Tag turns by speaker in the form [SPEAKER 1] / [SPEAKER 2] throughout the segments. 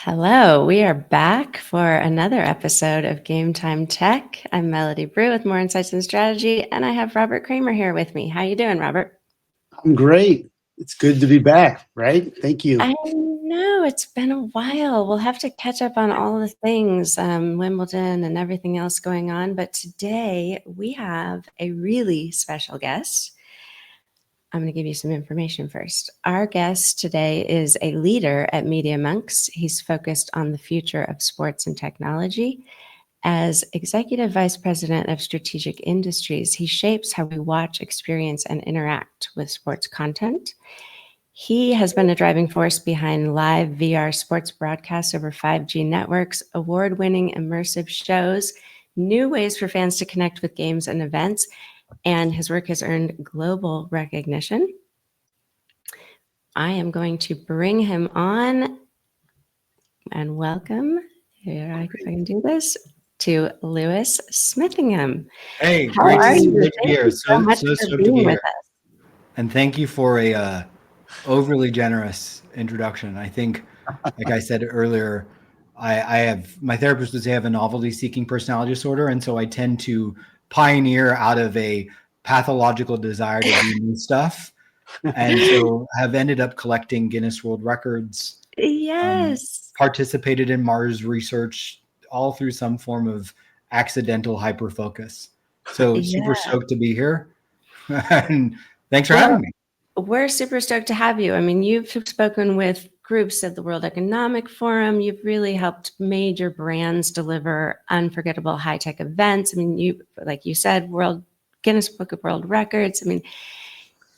[SPEAKER 1] Hello, we are back for another episode of Game Time Tech. I'm Melody Brue with More Insights and Strategy, and I have Robert Kramer here with me. How you doing, Robert?
[SPEAKER 2] I'm great. It's good to be back, right? Thank you.
[SPEAKER 1] I know it's been a while. We'll have to catch up on all the things, Wimbledon and everything else going on. But today we have a really special guest. I'm going to give you some information first. Our guest today is a leader at Media Monks. He's focused on the future of sports and technology. As Executive Vice President of Strategic Industries, he shapes how we watch, experience, and interact with sports content. He has been a driving force behind live VR sports broadcasts over 5G networks, award-winning immersive shows, new ways for fans to connect with games and events, and his work has earned global recognition. I am going to bring him on and welcome, here I can do this, to Lewis Smithingham.
[SPEAKER 3] Hey,
[SPEAKER 1] How
[SPEAKER 3] great
[SPEAKER 1] are
[SPEAKER 3] to
[SPEAKER 1] you?
[SPEAKER 3] be
[SPEAKER 1] Thank
[SPEAKER 3] here.
[SPEAKER 1] you so much for
[SPEAKER 3] stoked to
[SPEAKER 1] being
[SPEAKER 3] be
[SPEAKER 1] with
[SPEAKER 3] here.
[SPEAKER 1] us.
[SPEAKER 3] And thank you for a overly generous introduction. I think, like I said earlier, I have my therapist would say I have a novelty-seeking personality disorder, and so I tend to pioneer out of a pathological desire to do new stuff, and so have ended up collecting Guinness World Records.
[SPEAKER 1] Yes.
[SPEAKER 3] Participated in Mars research, all through some form of accidental hyperfocus. So super stoked to be here, and thanks for having me.
[SPEAKER 1] We're super stoked to have you. I mean, you've spoken with groups at the World Economic Forum. You've really helped major brands deliver unforgettable high-tech events. I mean, you, like you said, Guinness Book of World Records. I mean,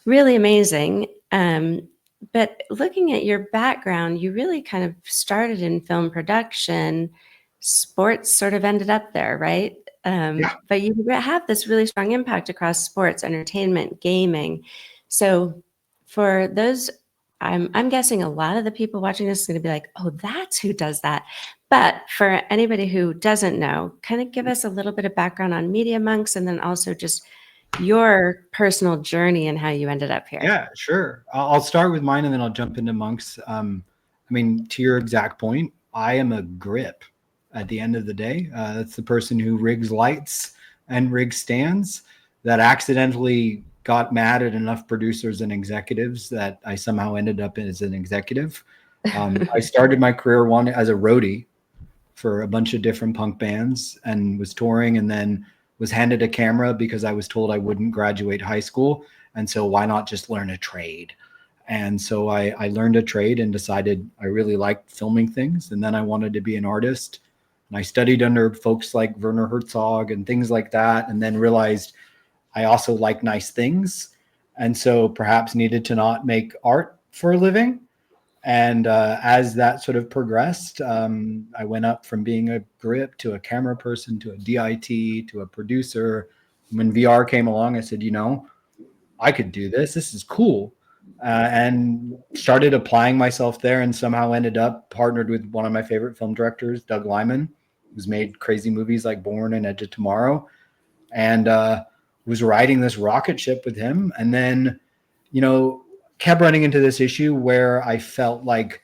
[SPEAKER 1] really amazing. But looking at your background, you really kind of started in film production. Sports sort of ended up there, right? But you have this really strong impact across sports, entertainment, gaming. So for those, I'm guessing a lot of the people watching this is going to be like, oh, that's who does that. But for anybody who doesn't know, kind of give us a little bit of background on Media Monks and then also just your personal journey and how you ended up here.
[SPEAKER 3] Yeah, sure. I'll start with mine and then I'll jump into Monks. I mean, to your exact point, I am a grip at the end of the day. That's the person who rigs lights and rigs stands that accidentally got mad at enough producers and executives that I somehow ended up as an executive. I started my career as a roadie for a bunch of different punk bands and was touring, and then was handed a camera because I was told I wouldn't graduate high school. And so why not just learn a trade? And so I learned a trade and decided I really liked filming things. And then I wanted to be an artist. And I studied under folks like Werner Herzog and things like that. And then realized I also like nice things. And so perhaps needed to not make art for a living. And as that sort of progressed, I went up from being a grip to a camera person to a DIT to a producer. When VR came along, I said, I could do this. This is cool. And started applying myself there, and somehow ended up partnered with one of my favorite film directors, Doug Liman, who's made crazy movies like Born and Edge of Tomorrow, and was riding this rocket ship with him. And then, kept running into this issue where I felt like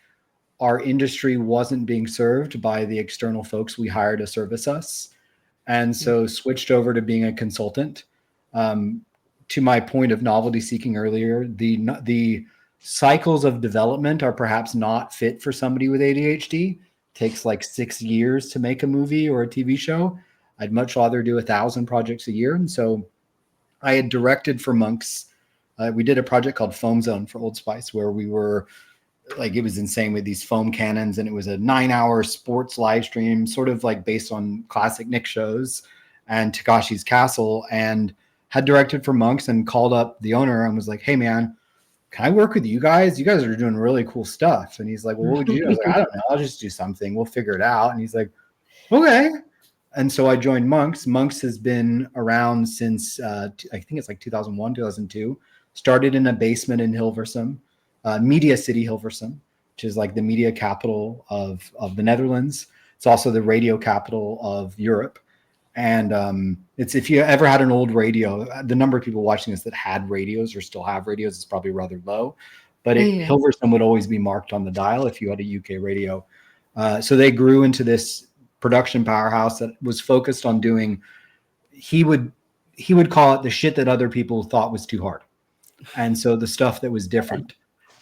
[SPEAKER 3] our industry wasn't being served by the external folks we hired to service us. And so switched over to being a consultant. To my point of novelty seeking earlier, the cycles of development are perhaps not fit for somebody with ADHD. It takes like 6 years to make a movie or a TV show. I'd much rather do 1,000 projects a year. And so I had directed for Monks. We did a project called Foam Zone for Old Spice, where we were like, it was insane with these foam cannons. And it was a 9-hour sports live stream, sort of like based on classic Nick shows and Takashi's Castle, and had directed for Monks and called up the owner and was like, hey man, can I work with you guys? You guys are doing really cool stuff. And he's like, well, what would you do? I was like, I don't know. I'll just do something. We'll figure it out. And he's like, okay. And so I joined Monks. Monks has been around since, I think it's like 2001, 2002. Started in a basement in Hilversum, Media City, Hilversum, which is like the media capital of the Netherlands. It's also the radio capital of Europe. And it's, if you ever had an old radio, the number of people watching this that had radios or still have radios is probably rather low. But Hilversum would always be marked on the dial if you had a UK radio. So they grew into this production powerhouse that was focused on doing, he would call it the shit that other people thought was too hard. And so the stuff that was different.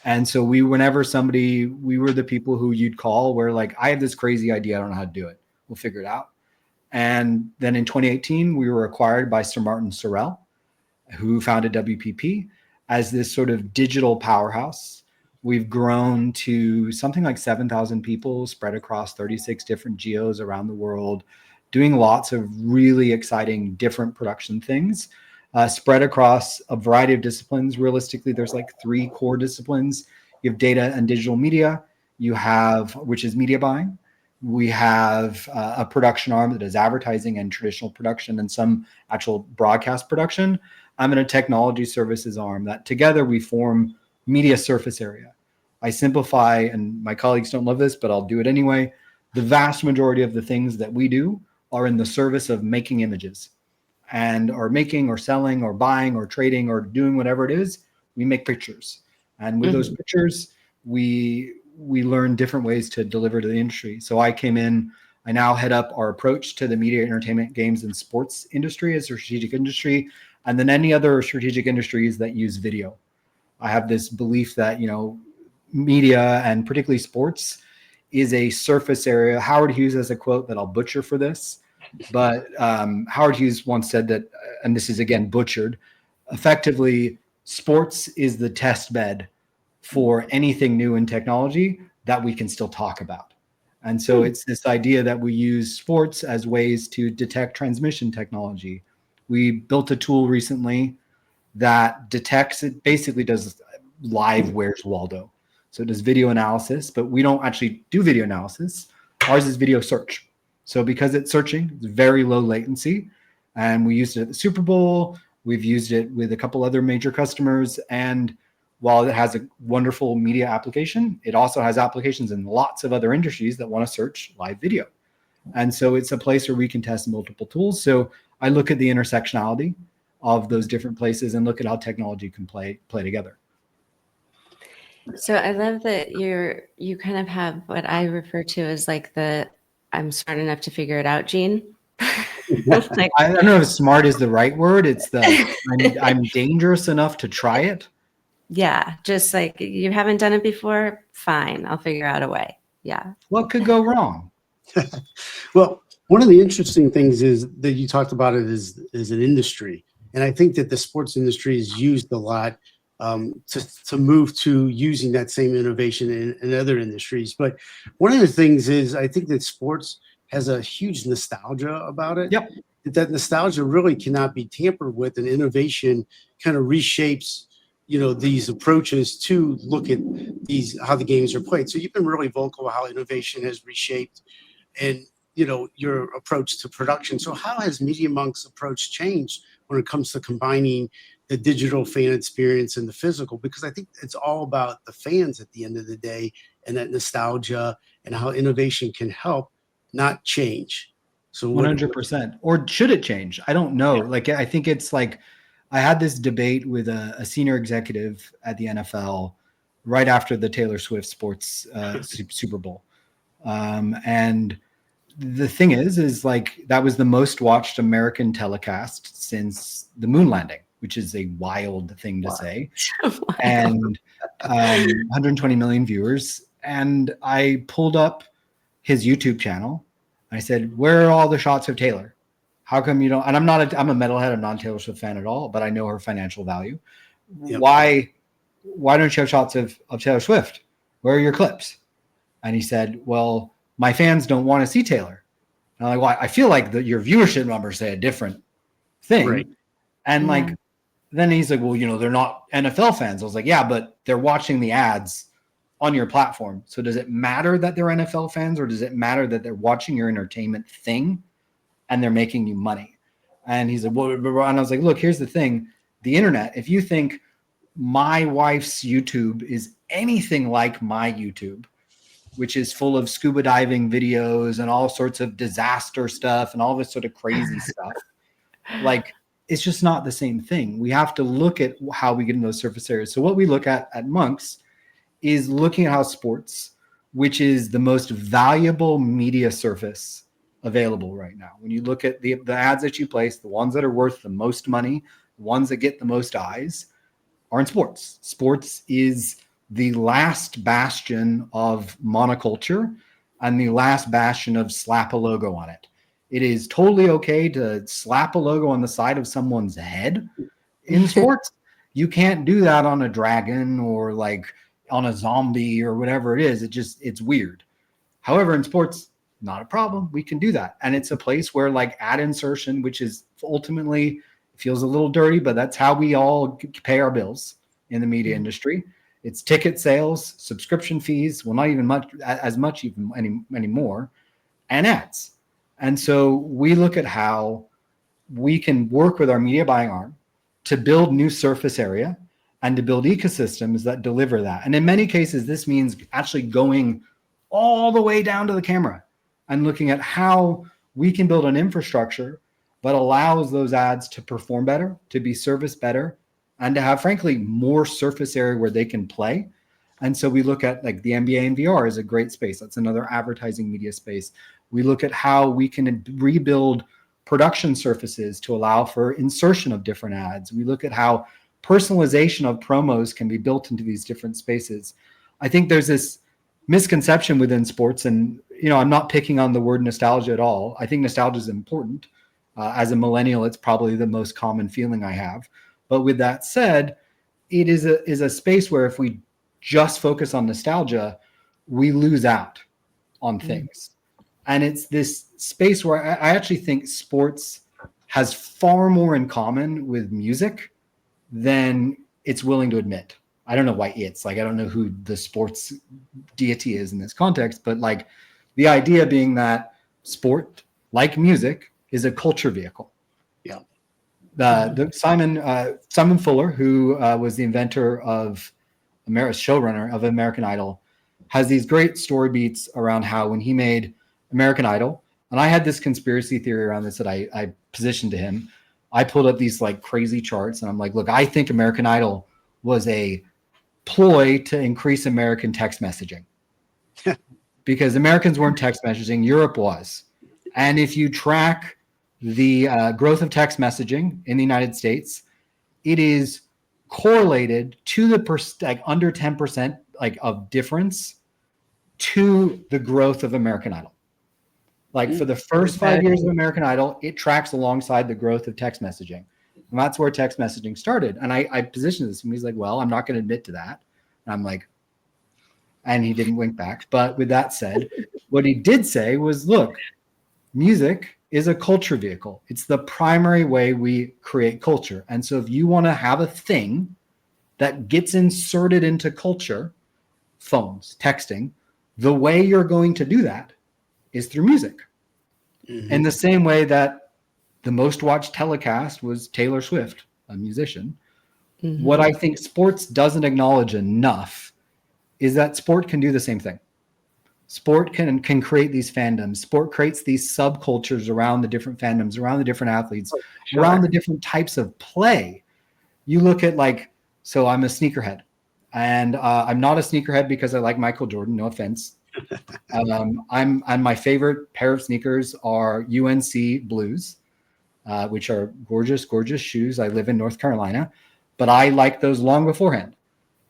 [SPEAKER 3] And so we were the people who you'd call where like, I have this crazy idea. I don't know how to do it. We'll figure it out. And then in 2018, we were acquired by Sir Martin Sorrell, who founded WPP as this sort of digital powerhouse. We've grown to something like 7,000 people spread across 36 different geos around the world, doing lots of really exciting different production things, spread across a variety of disciplines. Realistically, there's like 3 core disciplines. You have data and digital media, which is media buying. We have a production arm that does advertising and traditional production and some actual broadcast production. I'm in a technology services arm that together we form media surface area. I simplify, and my colleagues don't love this, but I'll do it anyway. The vast majority of the things that we do are in the service of making images, and or making or selling or buying or trading or doing whatever it is. We make pictures, and with those pictures, we learn different ways to deliver to the industry. So I now head up our approach to the media, entertainment, games, and sports industry as a strategic industry, and then any other strategic industries that use video. I have this belief that, media and particularly sports is a surface area. Howard Hughes has a quote that I'll butcher for this, but Howard Hughes once said that, and this is again butchered, effectively, sports is the test bed for anything new in technology that we can still talk about. And so it's this idea that we use sports as ways to detect transmission technology. We built a tool recently that detects, it basically does live Where's Waldo. So it does video analysis, but we don't actually do video analysis. Ours is video search. So because it's searching, it's very low latency. And we used it at the Super Bowl. We've used it with a couple other major customers. And while it has a wonderful media application, it also has applications in lots of other industries that want to search live video. And so it's a place where we can test multiple tools. So I look at the intersectionality of those different places and look at how technology can play together.
[SPEAKER 1] So I love that you kind of have what I refer to as like the I'm smart enough to figure it out gene.
[SPEAKER 3] Like, I don't know if smart is the right word. It's I'm dangerous enough to try it.
[SPEAKER 1] Yeah, just like you haven't done it before, fine, I'll figure out a way. Yeah.
[SPEAKER 3] What could go wrong?
[SPEAKER 2] Well, one of the interesting things is that you talked about it as an industry. And I think that the sports industry is used a lot to move to using that same innovation in other industries. But one of the things is I think that sports has a huge nostalgia about it.
[SPEAKER 3] Yep.
[SPEAKER 2] That nostalgia really cannot be tampered with, and innovation kind of reshapes these approaches to look at how the games are played. So you've been really vocal how innovation has reshaped and your approach to production. So how has Media Monk's approach changed when it comes to combining the digital fan experience and the physical? Because I think it's all about the fans at the end of the day, and that nostalgia and how innovation can help, not change. So
[SPEAKER 3] 100%. Or should it change? I don't know. Like, I think it's like, I had this debate with a senior executive at the NFL right after the Taylor Swift sports Super Bowl. And the thing is like, that was the most watched American telecast since the moon landing, which is a wild thing to say. And 120 million viewers. And I pulled up his YouTube channel. I said, where are all the shots of Taylor? How come you don't? And I'm a metalhead. I'm not a Taylor Swift fan at all, but I know her financial value. Yep. Why don't you have shots of Taylor Swift? Where are your clips? And he said, well, my fans don't want to see Taylor. And I'm like, well, I feel like your viewership numbers say a different thing. Right. And then he's like, well, they're not NFL fans. I was like, yeah, but they're watching the ads on your platform. So does it matter that they're NFL fans, or does it matter that they're watching your entertainment thing and they're making you money? And he's like, well, and I was like, look, here's the thing. The internet, if you think my wife's YouTube is anything like my YouTube, which is full of scuba diving videos and all sorts of disaster stuff and all this sort of crazy stuff, like, it's just not the same thing. We have to look at how we get in those surface areas. So what we look at Monks is looking at how sports which is the most valuable media surface available right now. When you look at the ads that you place, the ones that are worth the most money, the ones that get the most eyes, are in sports. Sports is the last bastion of monoculture and the last bastion of slap a logo on it. It is totally okay to slap a logo on the side of someone's head in sports. You can't do that on a dragon or like on a zombie or whatever it is. It's weird. However, in sports, not a problem. We can do that. And it's a place where like ad insertion, which is ultimately feels a little dirty, but that's how we all pay our bills in the media industry. It's ticket sales, subscription fees, well, not even much even anymore, and ads. And so we look at how we can work with our media buying arm to build new surface area and to build ecosystems that deliver that. And in many cases, this means actually going all the way down to the camera and looking at how we can build an infrastructure that allows those ads to perform better, to be serviced better, and to have, frankly, more surface area where they can play. And so we look at like the NBA and VR is a great space. That's another advertising media space. We look at how we can rebuild production surfaces to allow for insertion of different ads. We look at how personalization of promos can be built into these different spaces. I think there's this misconception within sports, and I'm not picking on the word nostalgia at all. I think nostalgia is important. As a millennial, it's probably the most common feeling I have. But with that said, it is a space where if we just focus on nostalgia, we lose out on things. And it's this space where I actually think sports has far more in common with music than it's willing to admit. I don't know why I don't know who the sports deity is in this context, but like the idea being that sport, like music, is a culture vehicle.
[SPEAKER 2] Yeah.
[SPEAKER 3] The Simon Fuller, who was the inventor of showrunner of American Idol, has these great story beats around how when he made American Idol, and I had this conspiracy theory around this that I positioned to him. I pulled up these like crazy charts and I'm like, look, I think American Idol was a ploy to increase American text messaging because Americans weren't text messaging, Europe was. And if you track the growth of text messaging in the United States, it is correlated to the under 10% of difference to the growth of American Idol. Like for the first 5 years of American Idol, it tracks alongside the growth of text messaging. And that's where text messaging started. And I positioned this and he's like, well, I'm not going to admit to that. And I'm like, and he didn't wink back. But with that said, what he did say was, look, music is a culture vehicle. It's the primary way we create culture. And so if you want to have a thing that gets inserted into culture, phones, texting, the way you're going to do that is through music. In the same way that the most watched telecast was Taylor Swift, a musician. What I think sports doesn't acknowledge enough is that sport can do the same thing. Sport can create these fandoms. Sport creates these subcultures around the different fandoms, around the different athletes, around the different types of play. You look at so I'm a sneakerhead, and I'm not a sneakerhead because I like Michael Jordan. No offense. I'm my favorite pair of sneakers are UNC Blues, which are gorgeous, gorgeous shoes. I live in North Carolina, but I liked those long beforehand.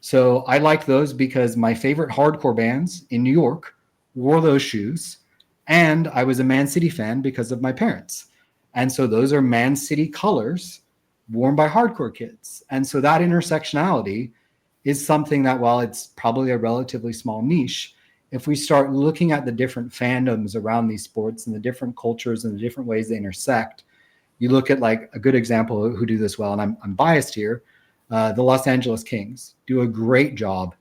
[SPEAKER 3] So I liked those because my favorite hardcore bands in New York wore those shoes, and I was a Man City fan because of my parents. And so those are Man City colors worn by hardcore kids. And so that intersectionality is something that, while it's probably a relatively small niche, if we start looking at the different fandoms around these sports and the different cultures and the different ways they intersect, you look at a good example who do this well, and I'm biased here, the Los Angeles Kings do a great job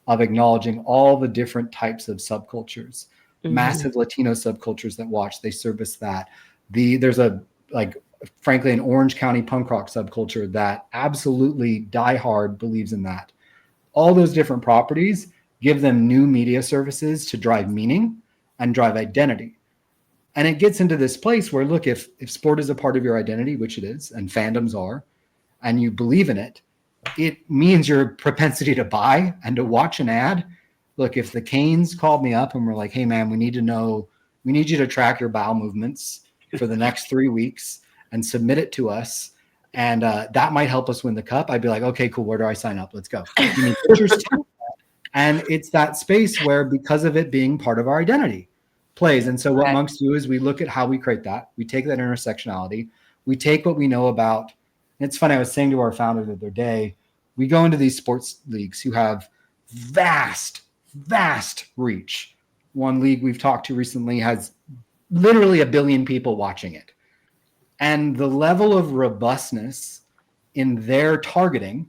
[SPEAKER 3] of acknowledging all the different types of subcultures, massive Latino subcultures that watch, they service that. There's frankly, an Orange County punk rock subculture that absolutely diehard believes in that. All those different properties give them new media services to drive meaning and drive identity. And it gets into this place where, look, if sport is a part of your identity, which it is, and fandoms are, and you believe in it, it means your propensity to buy and to watch an ad. look, if the Canes called me up and were like, hey man, we need you to track your bowel movements for the next 3 weeks and submit it to us, and that might help us win the cup, I'd be like, okay, cool, where do I sign up? Let's go. Give me pictures. And it's that space where, because of it being part of our identity, plays. And so what Monks do is we look at how we create that. We take that intersectionality. We take what we know about. And it's funny, I was saying to our founder the other day, we go into these sports leagues who have vast reach. One league we've talked to recently has literally 1 billion people watching it. And the level of robustness in their targeting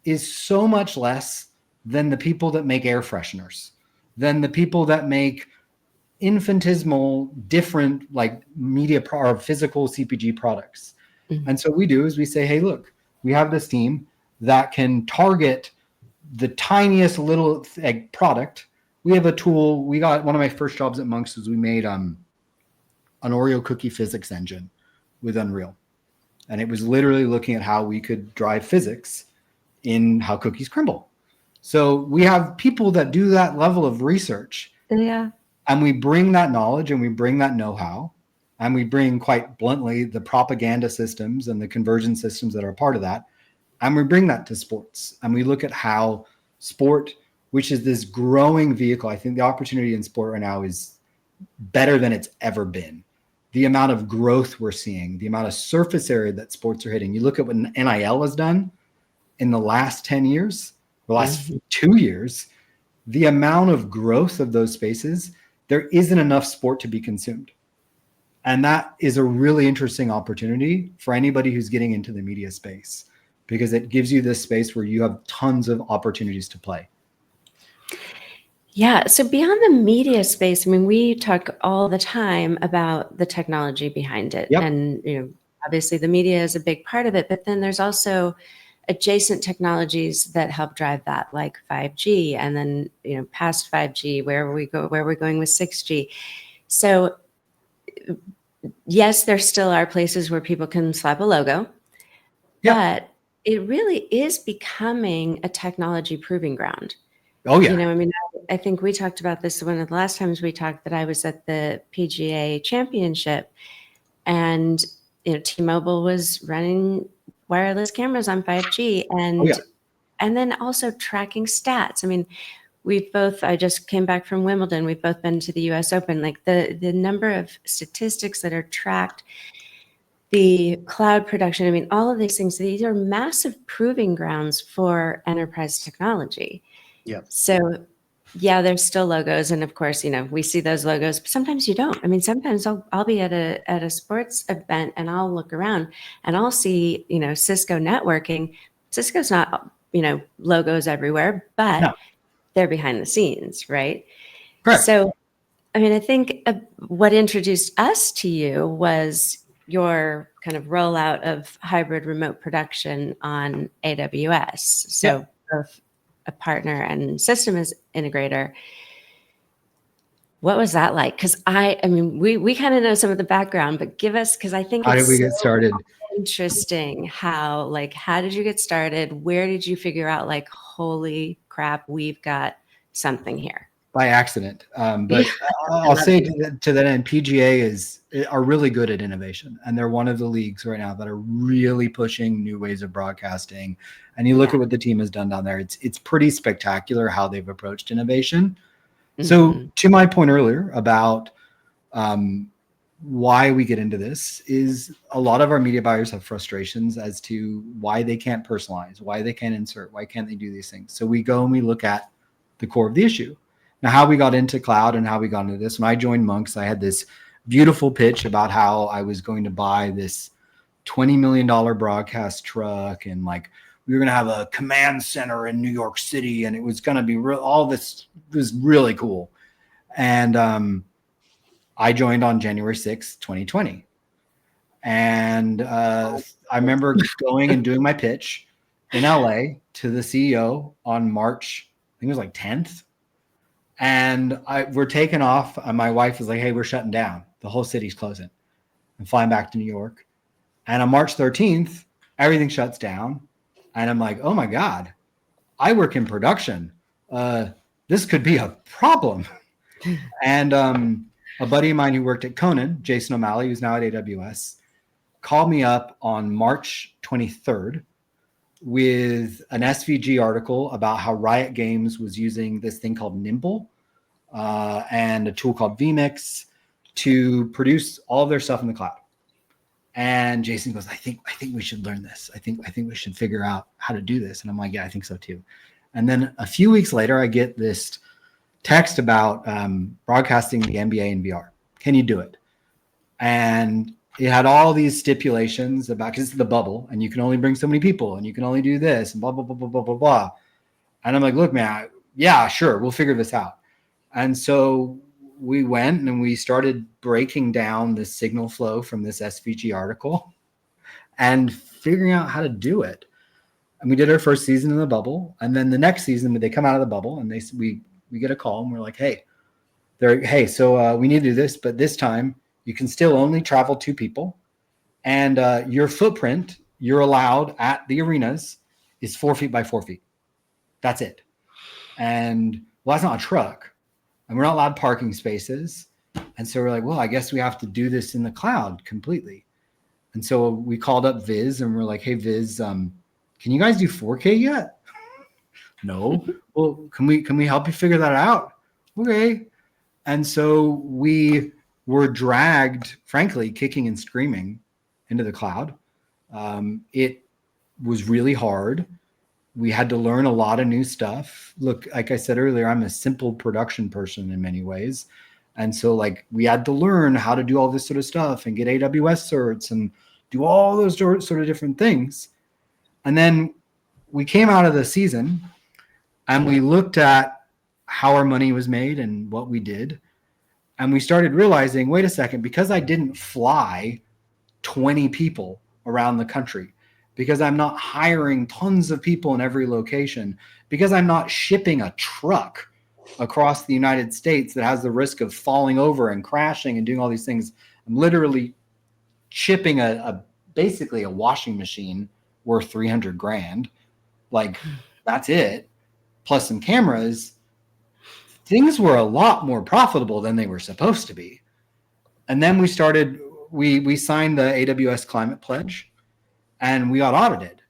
[SPEAKER 3] is so much less than the people that make air fresheners, than the people that make infinitesimal different like media or physical CPG products. Mm-hmm. And so what we do is we say, hey, look, we have this team that can target the tiniest little product. We have a tool. We got one of my first jobs at Monks was we made an Oreo cookie physics engine with Unreal. And it was literally looking at how we could drive physics in how cookies crumble. So we have people that do that level of research.
[SPEAKER 1] Yeah.
[SPEAKER 3] And we bring that knowledge and we bring that know-how, and we bring, quite bluntly, the propaganda systems and the conversion systems that are a part of that. And we bring that to sports. And we look at how sport, which is this growing vehicle, I think the opportunity in sport right now is better than it's ever been. The amount of growth we're seeing, the amount of surface area that sports are hitting. You look at what NIL has done in the last 10 years, the last 2 years, the amount of growth of those spaces, there isn't enough sport to be consumed. And that is a really interesting opportunity for anybody who's getting into the media space, because it gives you this space where you have tons of opportunities to play.
[SPEAKER 1] Yeah. So beyond the media space, I mean, we talk all the time about the technology behind it. Yep. And, obviously the media is a big part of it, but then there's also adjacent technologies that help drive that, like 5G, and then, past 5G, where we're going with 6G. So yes, there still are places where people can slap a logo, but it really is becoming a technology proving ground.
[SPEAKER 3] Oh yeah.
[SPEAKER 1] I think we talked about this one of the last times we talked, that I was at the PGA Championship, and T-Mobile was running wireless cameras on 5G, and then also tracking stats. I mean, I just came back from Wimbledon. We've both been to the US Open. Like the number of statistics that are tracked, the cloud production, I mean, all of these things, these are massive proving grounds for enterprise technology.
[SPEAKER 2] Yeah.
[SPEAKER 1] So yeah, there's still logos. And of course, we see those logos, but sometimes you don't. I mean, sometimes I'll be at a sports event and I'll look around and I'll see, Cisco networking. Cisco's not, logos everywhere, but they're behind the scenes, right?
[SPEAKER 3] Correct.
[SPEAKER 1] So, I mean, I think what introduced us to you was your kind of rollout of hybrid remote production on AWS. So both a partner and system as integrator. What was that like? Because I mean, we kind of know some of the background, but give us, because I think
[SPEAKER 3] how did we get started?
[SPEAKER 1] Interesting. How did you get started? Where did you figure out, like, holy crap, we've got something here?
[SPEAKER 3] By accident. But I'll say to that end, PGA are really good at innovation, and they're one of the leagues right now that are really pushing new ways of broadcasting. And you look at what the team has done down there. It's pretty spectacular how they've approached innovation. Mm-hmm. So to my point earlier about why we get into this is a lot of our media buyers have frustrations as to why they can't personalize, why they can't insert, why can't they do these things. So we go and we look at the core of the issue. Now, how we got into cloud and how we got into this. When I joined Monks, I had this beautiful pitch about how I was going to buy this $20 million broadcast truck, and like we were going to have a command center in New York City, and it was going to be all this was really cool. And I joined on January 6th, 2020. And I remember going and doing my pitch in LA to the CEO on March, I think it was like 10th. And we're taking off. And my wife was like, hey, we're shutting down. The whole city's closing. I'm flying back to New York. And on March 13th, everything shuts down. And I'm like, oh my God, I work in production. This this could be a problem. And a buddy of mine who worked at Conan, Jason O'Malley, who's now at AWS, called me up on March 23rd with an SVG article about how Riot Games was using this thing called Nimble and a tool called vMix to produce all of their stuff in the cloud. And Jason goes, I think we should learn this. I think we should figure out how to do this. And I'm like, yeah, I think so too. And then a few weeks later, I get this text about broadcasting the NBA in VR. Can you do it? And it had all these stipulations about, because it's the bubble and you can only bring so many people and you can only do this and blah, blah, blah, blah, blah, blah, blah. And I'm like, look, man, yeah, sure. We'll figure this out. And so we went and we started breaking down the signal flow from this SVG article and figuring out how to do it. And we did our first season in the bubble. And then the next season, they come out of the bubble and we get a call and we're like, so we need to do this, but this time you can still only travel 2 people. And your footprint you're allowed at the arenas is 4 feet by 4 feet. That's it. And well, that's not a truck. And we're not allowed parking spaces. And so we're like, well, I guess we have to do this in the cloud completely. And so we called up Viz and we're like, hey, Viz, can you guys do 4K yet? No. Well, can we help you figure that out? Okay. And so we were dragged, frankly, kicking and screaming into the cloud. It was really hard. We had to learn a lot of new stuff. Look, like I said earlier, I'm a simple production person in many ways. And so like we had to learn how to do all this sort of stuff and get AWS certs and do all those sort of different things. And then we came out of the season and we looked at how our money was made and what we did. And we started realizing, wait a second, because I didn't fly 20 people around the country, because I'm not hiring tons of people in every location, because I'm not shipping a truck across the United States that has the risk of falling over and crashing and doing all these things. I'm literally shipping basically a washing machine worth 300 grand. Like that's it. Plus some cameras. Things were a lot more profitable than they were supposed to be. And then we signed the AWS Climate Pledge and we got audited.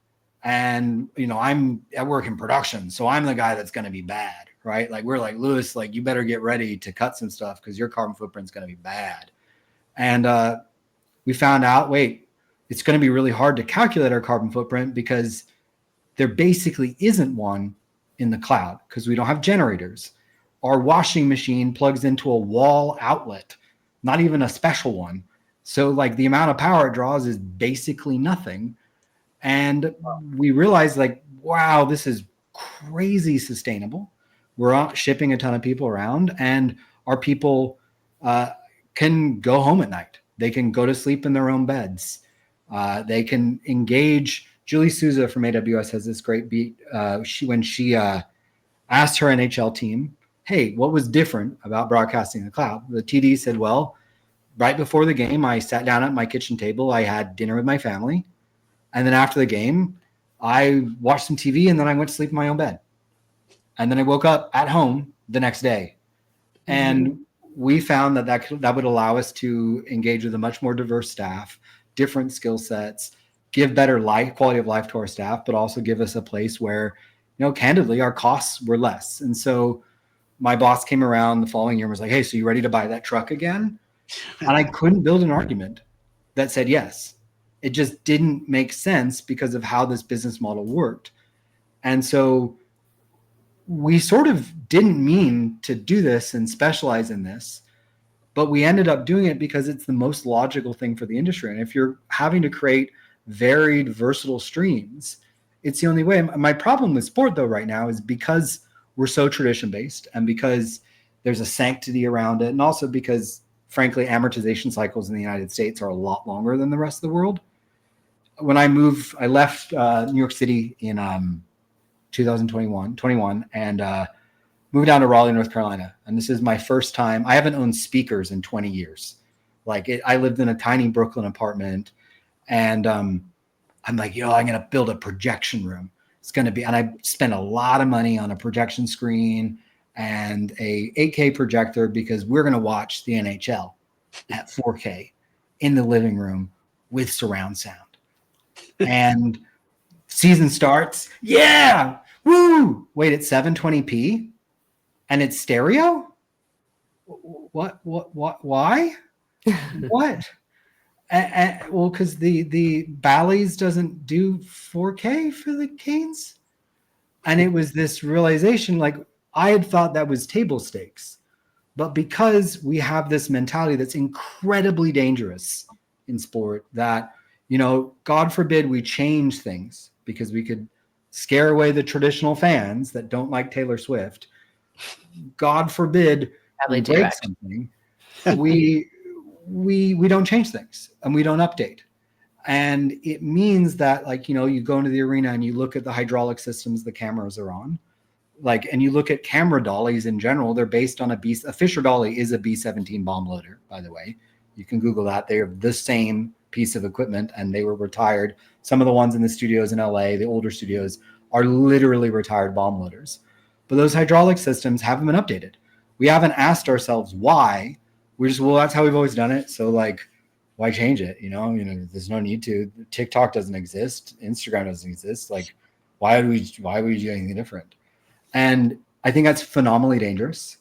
[SPEAKER 3] And, I'm at work in production, so I'm the guy that's going to be bad, right? Like we're like, Lewis, like you better get ready to cut some stuff because your carbon footprint's going to be bad. And we found out, wait, it's going to be really hard to calculate our carbon footprint because there basically isn't one in the cloud because we don't have generators. Our washing machine plugs into a wall outlet, not even a special one. So like the amount of power it draws is basically nothing. And we realized like, wow, this is crazy sustainable. We're out shipping a ton of people around and our people can go home at night. They can go to sleep in their own beds. They can engage. Julie Souza from AWS has this great beat. When she asked her NHL team, hey, what was different about broadcasting in the cloud? The TD said, well, right before the game, I sat down at my kitchen table. I had dinner with my family. And then after the game, I watched some TV and then I went to sleep in my own bed. And then I woke up at home the next day. And we found that would allow us to engage with a much more diverse staff, different skill sets, give better quality of life to our staff, but also give us a place where, candidly, our costs were less. And so my boss came around the following year and was like, hey, so you ready to buy that truck again? And I couldn't build an argument that said yes. It just didn't make sense because of how this business model worked. And so we sort of didn't mean to do this and specialize in this, but we ended up doing it because it's the most logical thing for the industry. And if you're having to create varied, versatile streams, it's the only way. My problem with sport, though, right now is because we're so tradition-based and because there's a sanctity around it, and also because, frankly, amortization cycles in the United States are a lot longer than the rest of the world. When I left New York City in 2021 and moved down to Raleigh, North Carolina. And this is my first time. I haven't owned speakers in 20 years. I lived in a tiny Brooklyn apartment and I'm like, I'm going to build a projection room. It's going to be, and I spent a lot of money on a projection screen and a 8K projector because we're going to watch the NHL at 4K in the living room with surround sound. And season starts. Yeah. Woo. Wait, it's 720p and it's stereo? What? Why? What? Well, because the Bally's doesn't do 4K for the Canes. And it was this realization, like, I had thought that was table stakes. But because we have this mentality that's incredibly dangerous in sport, that, God forbid we change things because we could scare away the traditional fans that don't like Taylor Swift. God forbid we break something. We don't change things and we don't update. And it means that, like, you go into the arena and you look at the hydraulic systems the cameras are on, like, and you look at camera dollies in general, they're based on a Fisher dolly is a B-17 bomb loader, by the way. You can Google that. They are the same piece of equipment and they were retired. Some of the ones in the studios in LA, the older studios, are literally retired bomb loaders. But those hydraulic systems haven't been updated. We haven't asked ourselves why. We're just, well, that's how we've always done it. So, like, why change it? There's no need to. TikTok doesn't exist. Instagram doesn't exist. Like, why would we do anything different? And I think that's phenomenally dangerous.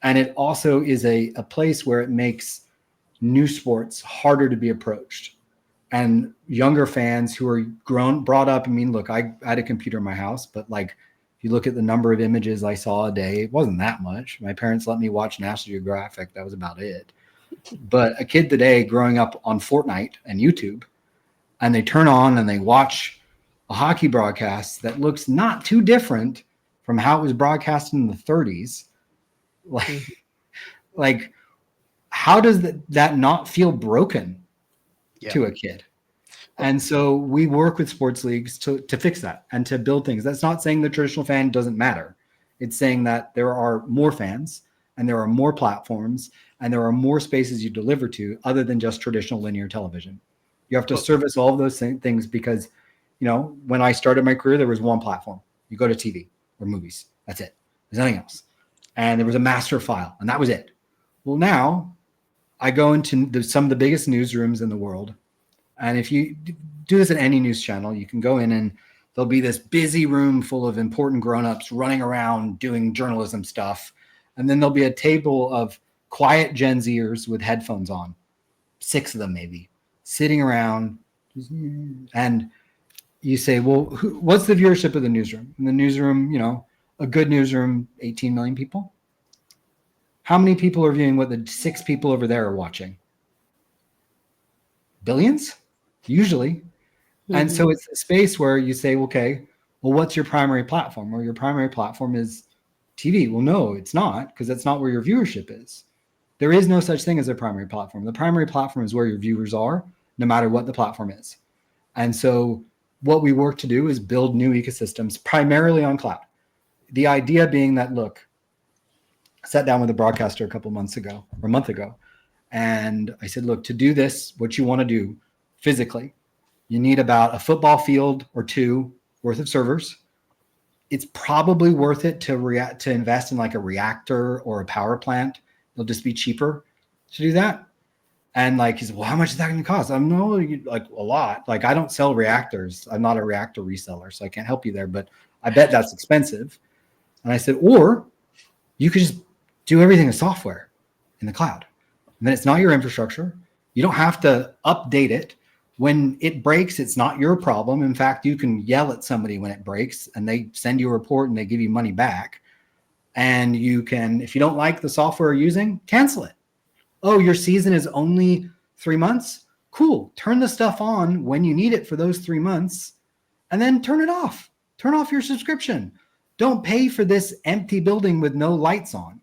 [SPEAKER 3] And it also is a place where it makes new sports harder to be approached. And younger fans who are brought up, look, I had a computer in my house, but, like, if you look at the number of images I saw a day, it wasn't that much. My parents let me watch National Geographic. That was about it. But a kid today growing up on Fortnite and YouTube, and they turn on and they watch a hockey broadcast that looks not too different from how it was broadcast in the 30s. Like how does that not feel broken to a kid? And so we work with sports leagues to fix that and to build things. That's not saying the traditional fan doesn't matter. It's saying that there are more fans and there are more platforms and there are more spaces you deliver to other than just traditional linear television. You have to service all of those things because, when I started my career, there was one platform. You go to TV or movies. That's it. There's nothing else. And there was a master file and that was it. Well, now I go into some of the biggest newsrooms in the world. And if you do this at any news channel, you can go in and there'll be this busy room full of important grown-ups running around doing journalism stuff. And then there'll be a table of quiet Gen Zers with headphones on, 6 of them maybe, sitting around. And you say, well, what's the viewership of the newsroom? In the newsroom, a good newsroom, 18 million people. How many people are viewing what the 6 people over there are watching? Billions? Usually. Mm-hmm. And so it's a space where you say, okay, well, what's your primary platform? Well, your primary platform is TV. Well, no, it's not, because that's not where your viewership is. There is no such thing as a primary platform. The primary platform is where your viewers are, no matter what the platform is. And so what we work to do is build new ecosystems, primarily on cloud. The idea being that, look, I sat down with a broadcaster a month ago, and I said, look, to do this, what you want to do physically, you need about a football field or 2 worth of servers. It's probably worth it to invest in like a reactor or a power plant. It'll just be cheaper to do that. And like, he said, well, how much is that going to cost? I'm like a lot. Like, I don't sell reactors. I'm not a reactor reseller, so I can't help you there, but I bet that's expensive. And I said, or you could just do everything as software in the cloud. And then it's not your infrastructure. You don't have to update it. When it breaks, it's not your problem. In fact, you can yell at somebody when it breaks and they send you a report and they give you money back. And you can, if you don't like the software you're using, cancel it. Oh, your season is only 3 months? Cool. Turn the stuff on when you need it for those 3 months and then turn it off. Turn off your subscription. Don't pay for this empty building with no lights on.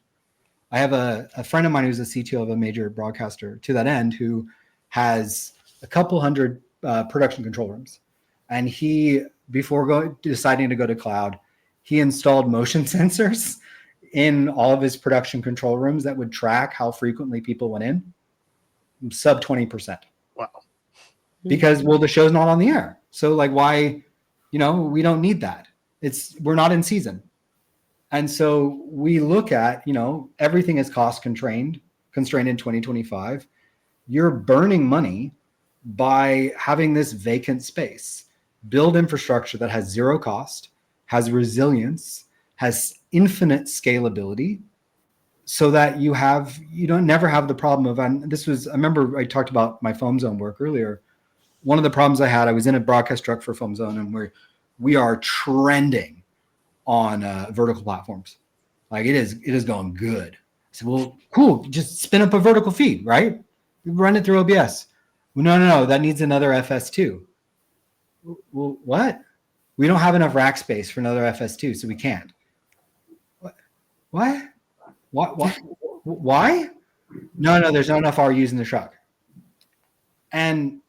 [SPEAKER 3] I have a friend of mine who's a CTO of a major broadcaster to that end who has a couple hundred production control rooms. And he, before deciding to go to cloud, he installed motion sensors in all of his production control rooms that would track how frequently people went in. Sub 20%.
[SPEAKER 2] Wow.
[SPEAKER 3] Because, well, the show's not on the air. So like, why, we don't need that. We're not in season. And so we look at, everything is cost constrained in 2025. You're burning money by having this vacant space. Build infrastructure that has zero cost, has resilience, has infinite scalability, so that you don't never have the problem of, and I remember I talked about my foam zone work earlier. One of the problems I was in a broadcast truck for foam zone, and we are trending on vertical platforms. Like it is going good. I said, well, cool. Just spin up a vertical feed, right? Run it through OBS. Well, no. That needs another FS2. Well, what? We don't have enough rack space for another FS2, so we can't. What? Why? No, there's not enough RUs in the truck. And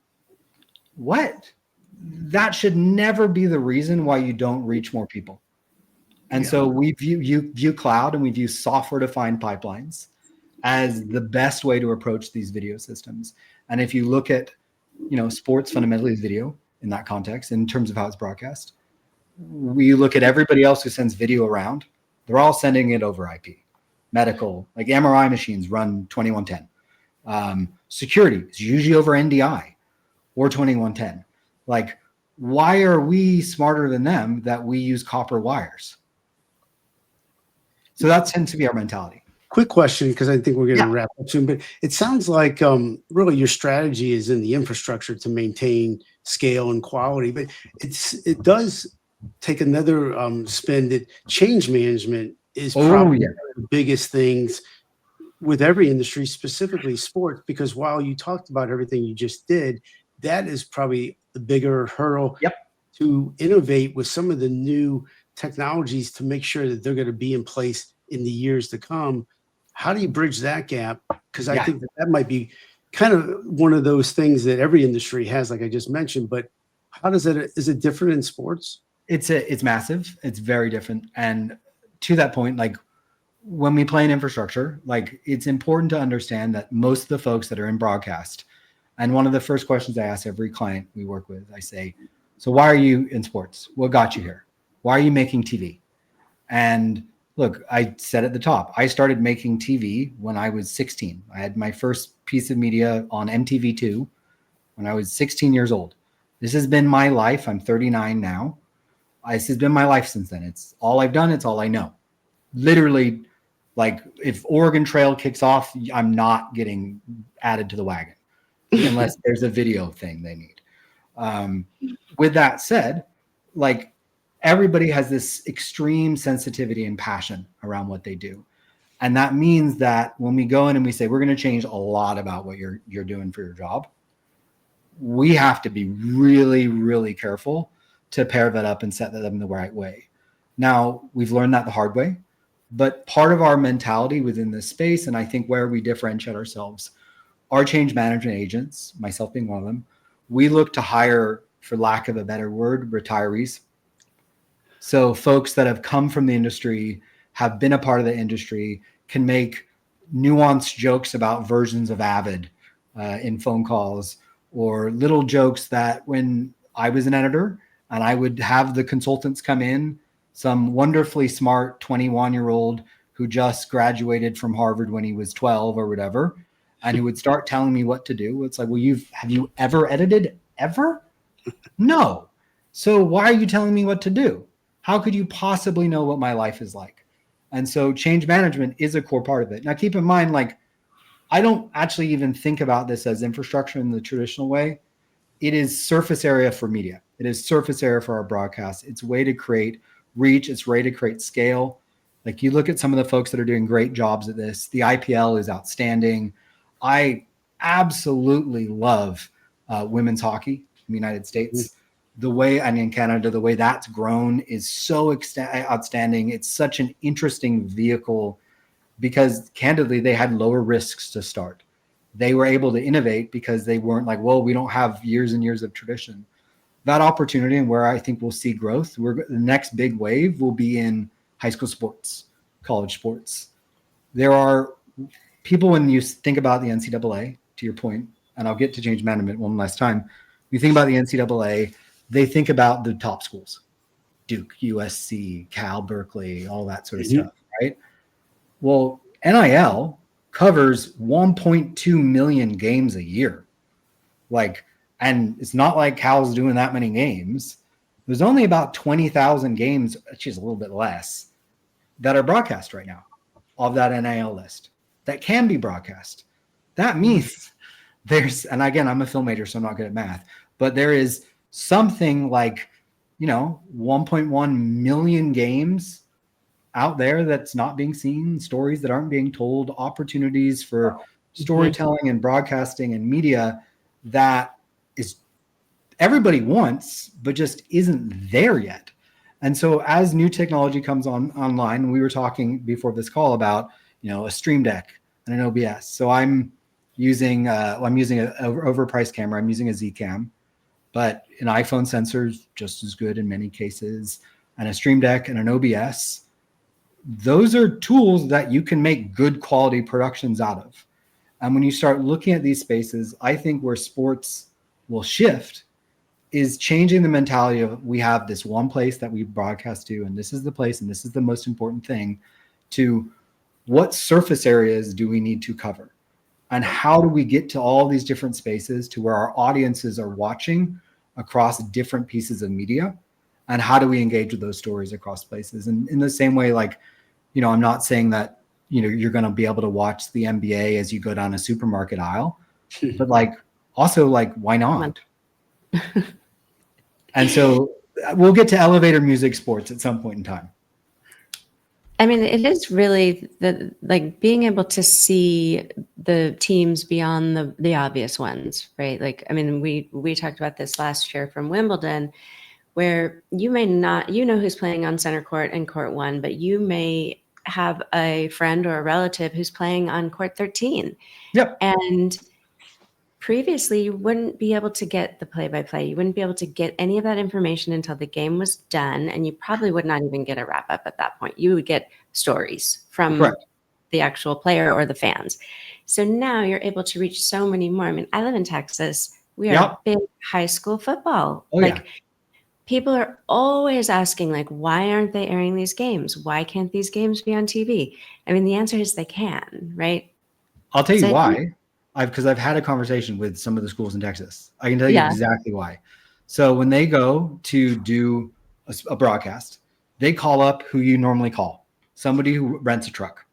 [SPEAKER 3] what? That should never be the reason why you don't reach more people. And so we view cloud and we view software-defined pipelines as the best way to approach these video systems. And if you look at, sports fundamentally is video in that context, in terms of how it's broadcast, we look at everybody else who sends video around, they're all sending it over IP. Medical, like MRI machines run 2110. Security is usually over NDI or 2110. Like, why are we smarter than them that we use copper wires? So that tends to be our mentality.
[SPEAKER 2] Quick question, because I think we're going to wrap up soon, but it sounds like really your strategy is in the infrastructure to maintain scale and quality, but it does take another spin that change management is probably one of the biggest things with every industry, specifically sports, because while you talked about everything you just did, that is probably the bigger hurdle to innovate with some of the new technologies to make sure that they're going to be in place in the years to come. How do you bridge that gap? Because I think that might be kind of one of those things that every industry has, like I just mentioned, but how does it, is it different in sports?
[SPEAKER 3] It's massive. It's very different. And to that point, like when we play in infrastructure, like it's important to understand that most of the folks that are in broadcast, and one of the first questions I ask every client we work with, I say, so why are you in sports? What got you here? Why are you making TV? And look, I said at the top, I started making TV when I was 16. I had my first piece of media on MTV2 when I was 16 years old. This has been my life. I'm 39 now. This has been my life since then. It's all I've done. It's all I know. Literally, like if Oregon Trail kicks off, I'm not getting added to the wagon unless there's a video thing they need. With that said, like everybody has this extreme sensitivity and passion around what they do. And that means that when we go in and we say, we're going to change a lot about what you're doing for your job, we have to be really, really careful to pair that up and set that up in the right way. Now, we've learned that the hard way, but part of our mentality within this space, and I think where we differentiate ourselves, are change management agents, myself being one of them. We look to hire, for lack of a better word, retirees. So folks that have come from the industry, have been a part of the industry, can make nuanced jokes about versions of Avid in phone calls, or little jokes that when I was an editor and I would have the consultants come in, some wonderfully smart 21-year-old who just graduated from Harvard when he was 12 or whatever, and who would start telling me what to do. It's like, well, have you ever edited ever? No. So why are you telling me what to do? How could you possibly know what my life is like? And so change management is a core part of it. Now, keep in mind, like, I don't actually even think about this as infrastructure in the traditional way. It is surface area for media. It is surface area for our broadcast. It's a way to create reach. It's a way to create scale. Like you look at some of the folks that are doing great jobs at this. The IPL is outstanding. I absolutely love women's hockey in the United States. The way, and in Canada, the way that's grown is so outstanding. It's such an interesting vehicle because candidly, they had lower risks to start. They were able to innovate because they weren't like, well, we don't have years and years of tradition. That opportunity, and where I think we'll see growth, the next big wave will be in high school sports, college sports. There are people, when you think about the NCAA, to your point, and I'll get to change management one last time. You think about the NCAA, they think about the top schools. Duke, USC, Cal, Berkeley, all that sort of
[SPEAKER 2] Mhm.
[SPEAKER 3] stuff, right? Well, NIL covers 1.2 million games a year. Like, and it's not like Cal's doing that many games. There's only about 20,000 games, which is a little bit less, that are broadcast right now of that NIL list that can be broadcast. That means there's, and again, I'm a film major, so I'm not good at math, but there is something like, 1.1 million games out there that's not being seen, stories that aren't being told, opportunities for storytelling and broadcasting and media that is everybody wants, but just isn't there yet. And so as new technology comes online, we were talking before this call about, a Stream Deck and an OBS. So I'm using an overpriced camera. I'm using a Zcam, but an iPhone sensor is just as good in many cases, and a Stream Deck and an OBS. Those are tools that you can make good quality productions out of. And when you start looking at these spaces, I think where sports will shift is changing the mentality of we have this one place that we broadcast to, and this is the place, and this is the most important thing, to what surface areas do we need to cover? And how do we get to all these different spaces to where our audiences are watching across different pieces of media? And how do we engage with those stories across places? And in the same way, like, I'm not saying that, you're going to be able to watch the NBA as you go down a supermarket aisle, but also why not? And so we'll get to elevator music sports at some point in time.
[SPEAKER 1] I mean, it is really being able to see the teams beyond the obvious ones, right? We talked about this last year from Wimbledon, where you may not, who's playing on center court and court 1, but you may have a friend or a relative who's playing on court 13.
[SPEAKER 3] Yep.
[SPEAKER 1] And previously, you wouldn't be able to get the play-by-play. You wouldn't be able to get any of that information until the game was done, and you probably would not even get a wrap-up at that point. You would get stories from the actual player or the fans. So now you're able to reach so many more. I mean, I live in Texas. We are big high school football. People are always asking, why aren't they airing these games? Why can't these games be on TV? I mean, the answer is they can, right?
[SPEAKER 3] I'll tell you why. Because I've had a conversation with some of the schools in Texas. I can tell you exactly why. So when they go to do a broadcast, they call up who you normally call, somebody who rents a truck.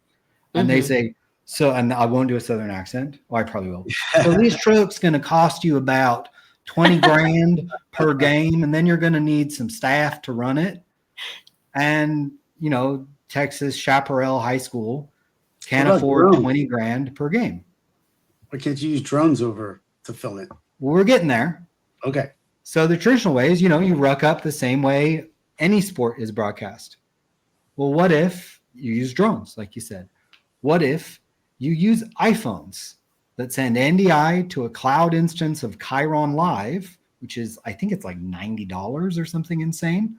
[SPEAKER 3] And they say, and I won't do a Southern accent. Well, I probably will. So this truck's going to cost you about 20 grand per game, and then you're going to need some staff to run it. And, Texas Chaparral High School can't afford 20 grand per game.
[SPEAKER 2] Why can't you use drones over to film it?
[SPEAKER 3] Well, we're getting there.
[SPEAKER 2] Okay.
[SPEAKER 3] So the traditional way is, you ruck up the same way any sport is broadcast. Well, what if you use drones, like you said? What if you use iPhones that send NDI to a cloud instance of Chiron Live, which is, I think it's like $90 or something insane.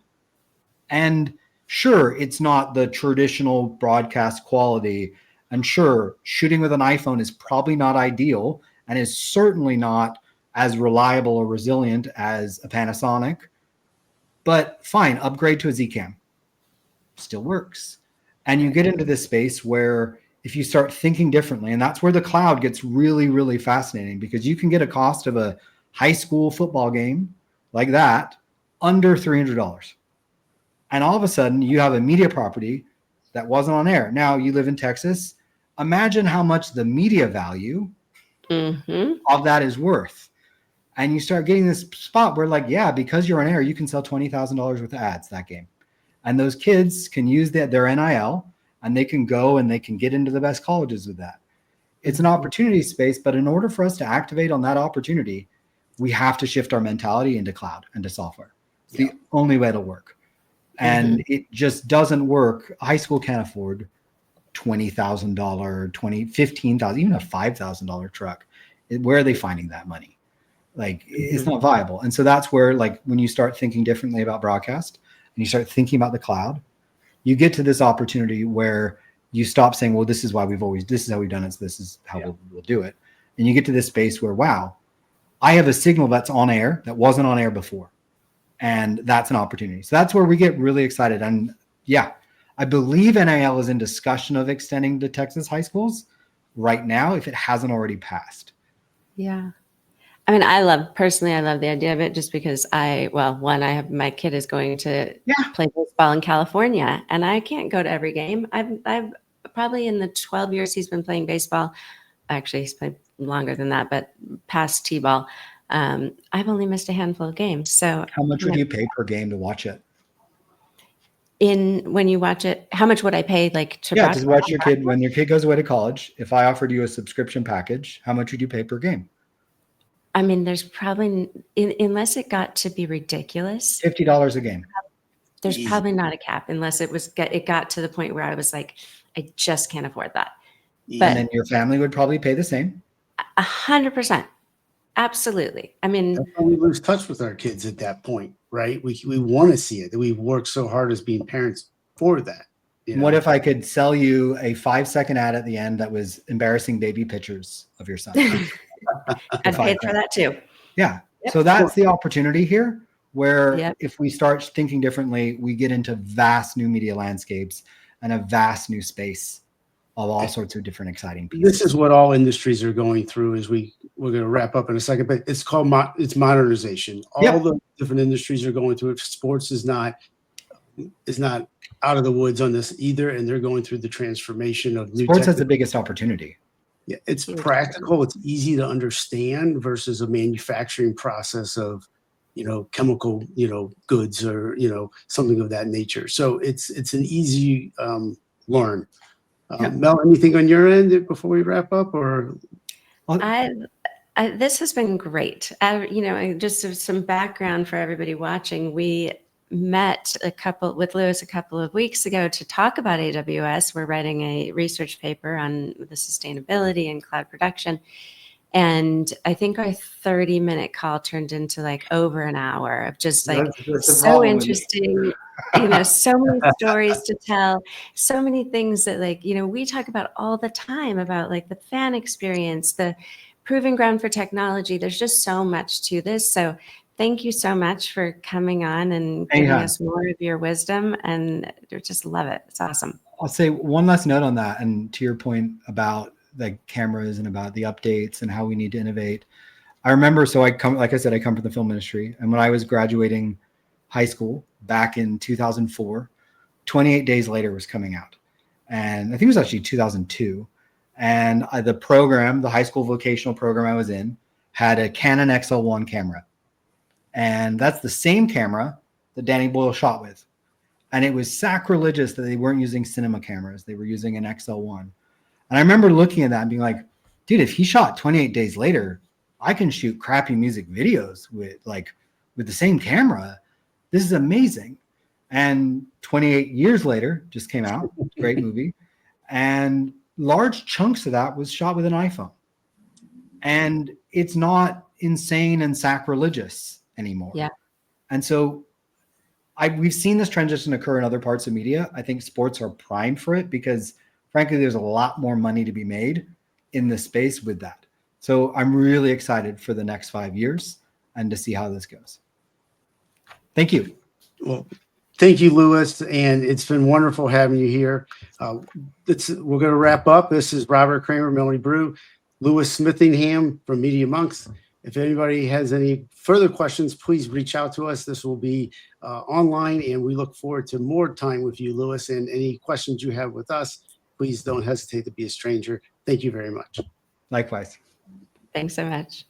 [SPEAKER 3] And sure, it's not the traditional broadcast quality. And sure, shooting with an iPhone is probably not ideal and is certainly not as reliable or resilient as a Panasonic. But fine, upgrade to a Zcam. Still works. And you get into this space where if you start thinking differently, and that's where the cloud gets really, really fascinating, because you can get a cost of a high school football game like that under $300. And all of a sudden you have a media property that wasn't on air. Now you live in Texas. Imagine how much the media value of that is worth. And you start getting this spot where because you're on air, you can sell $20,000 worth of ads that game. And those kids can use their NIL, and they can go and they can get into the best colleges with that. It's an opportunity space, but in order for us to activate on that opportunity, we have to shift our mentality into cloud and to software. It's the only way it'll work. And it just doesn't work. High school can't afford $20,000, $15,000, even a $5,000 truck. Where are they finding that money? It's not viable. And so that's where, when you start thinking differently about broadcast and you start thinking about the cloud, you get to this opportunity where you stop saying, well, this is how we've done it. So this is how we'll do it. And you get to this space where, wow, I have a signal that's on air that wasn't on air before. And that's an opportunity. So that's where we get really excited. And yeah, I believe NIL is in discussion of extending to Texas high schools right now, if it hasn't already passed.
[SPEAKER 1] Yeah. I mean, I love the idea of it just because my kid is going to play baseball in California and I can't go to every game. I've probably in the 12 years he's been playing baseball, actually he's played longer than that, but past T-ball, I've only missed a handful of games. So
[SPEAKER 3] how much would you pay per game to watch it?
[SPEAKER 1] When you watch it, how much would I pay to
[SPEAKER 3] watch your kid when your kid goes away to college? If I offered you a subscription package, how much would you pay per game?
[SPEAKER 1] I mean, there's probably, unless it got to be ridiculous,
[SPEAKER 3] $50 a game.
[SPEAKER 1] There's probably not a cap unless it got to the point where I was like, I just can't afford that.
[SPEAKER 3] But, and then your family would probably pay the same.
[SPEAKER 1] 100%. Absolutely. I mean,
[SPEAKER 2] that's why we lose touch with our kids at that point, right? We want to see it. We've worked so hard as being parents for that.
[SPEAKER 3] What if I could sell you a 5-second ad at the end that was embarrassing baby pictures of your son?
[SPEAKER 1] I'd pay for that too.
[SPEAKER 3] Yeah. Yep. So that's the opportunity here where if we start thinking differently, we get into vast new media landscapes and a vast new space of all sorts of different exciting pieces.
[SPEAKER 2] This is what all industries are going through as we're going to wrap up in a second, but it's called it's modernization. All the different industries are going through it. Sports is not out of the woods on this either. And they're going through the transformation of new
[SPEAKER 3] sports has the biggest opportunity.
[SPEAKER 2] Yeah, it's practical. It's easy to understand versus a manufacturing process of, chemical, goods or, something of that nature. So it's an easy learn. Mel, anything on your end before we wrap up? Or
[SPEAKER 1] this has been great. Just some background for everybody watching. We met with Lewis a couple of weeks ago to talk about AWS. We're writing a research paper on the sustainability and cloud production. And I think our 30-minute call turned into over an hour of just so interesting, so many stories to tell, so many things that we talk about all the time about the fan experience, the proving ground for technology. There's just so much to this. So thank you so much for coming on and giving us more of your wisdom, and I just love it. It's awesome.
[SPEAKER 3] I'll say one last note on that, and to your point about the cameras and about the updates and how we need to innovate. I remember, I come from the film industry, and when I was graduating high school back in 2004, 28 Days Later was coming out, and I think it was actually 2002. And the high school vocational program I was in, had a Canon XL1 camera. And that's the same camera that Danny Boyle shot with. And it was sacrilegious that they weren't using cinema cameras. They were using an XL1. And I remember looking at that and being like, dude, if he shot 28 Days Later, I can shoot crappy music videos with the same camera. This is amazing. And 28 Years Later just came out. Great movie. And large chunks of that was shot with an iPhone. And it's not insane and sacrilegious anymore.
[SPEAKER 1] Yeah.
[SPEAKER 3] And so we've seen this transition occur in other parts of media. I think sports are primed for it because frankly, there's a lot more money to be made in this space with that. So I'm really excited for the next 5 years and to see how this goes. Thank you.
[SPEAKER 2] Well, thank you, Lewis. And it's been wonderful having you here. We're going to wrap up. This is Robert Kramer, Melody Brue, Lewis Smithingham from Media Monks. If anybody has any further questions, please reach out to us. This will be online, and we look forward to more time with you, Lewis. And any questions you have with us, please don't hesitate to be a stranger. Thank you very much.
[SPEAKER 3] Likewise.
[SPEAKER 1] Thanks so much.